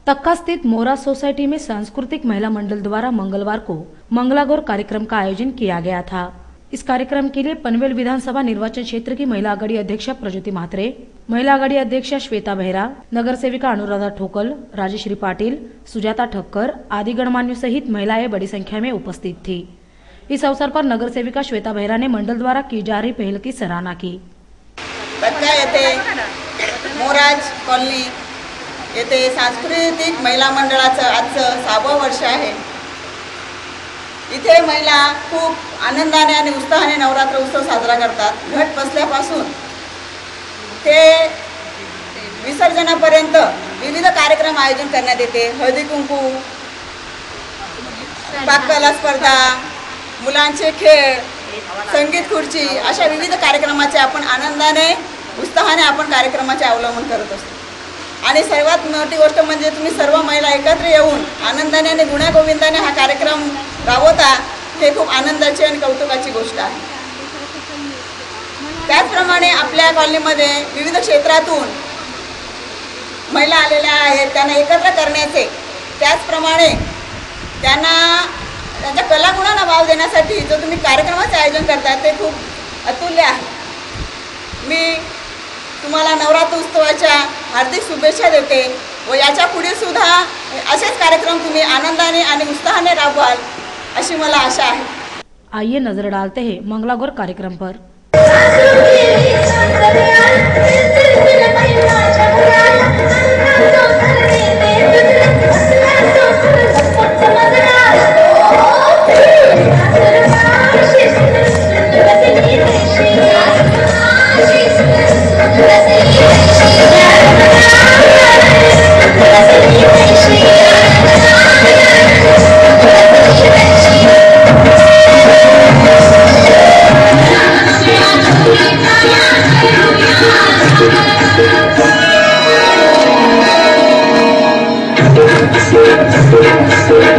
तक्का स्थित मोरा सोसाइटी में सांस्कृतिक महिला मंडल द्वारा मंगलवार को मंगलागौर कार्यक्रम का आयोजन किया गया था। इस कार्यक्रम के लिए पनवेल विधानसभा निर्वाचन क्षेत्र की महिला आघाड़ी अध्यक्षा प्रज्योति म्हात्रे, महिला आघाड़ी अध्यक्षा श्वेता बेहरा, नगर सेविका अनुराधा ठोकल, राजेश्री पाटिल, सुजाता ठक्कर आदि गणमान्यों सहित महिलाएं बड़ी संख्या में उपस्थित थी। इस अवसर पर नगर सेविका श्वेता बेहरा ने मंडल द्वारा की जा रही पहल की सराहना की। तक्का येथे मोराज कॉलनी येथे सांस्कृतिक महिला मंडळाचं आजचं 6वं वर्ष आहे। इथे महिला खूप आनंदाने आणि उत्साहाने नवरात्र उत्सव साजरा करतात। घट बसल्यापासून ते विसर्जनापर्यंत विविध कार्यक्रम आयोजन करण्यात येते। हळदी कुंकू, पाककला स्पर्धा, मुलांचे खेळ, संगीत खुर्ची अशा विविध कार्यक्रमाचे आपण आनंदाने उत्साहाने आपण कार्यक्रमाचे अवलंबन करत असतो। आणि सर्वात मोठी गोष्ट म्हणजे तुम्ही सर्व महिला एकत्र येऊन आनंदाने आणि गुण्यागोविंदाने हा कार्यक्रम राबवता, हे खूप आनंदाची आणि कौतुकाची गोष्ट आहे। त्याचप्रमाणे आपल्या कॉलनीमध्ये विविध क्षेत्रातून महिला आलेल्या आहेत, त्यांना एकत्र करण्याचे, त्याचप्रमाणे त्यांना त्यांच्या कलागुणांना वाव देण्यासाठी जो तुम्ही कार्यक्रमाचे आयोजन करता ते खूप अतुल्य आहे। मी तुम्हाला नवरात्र उत्सवाच्या हार्दिक शुभेच्छा देते व याच्या पुढे सुद्धा असेच कार्यक्रम तुम्ही आनंदाने आणि उत्साहाने राबवाल अशी मला आशा आहे। आइए नजर डालते हैं मंगलागौर कार्यक्रम पर। Thank you.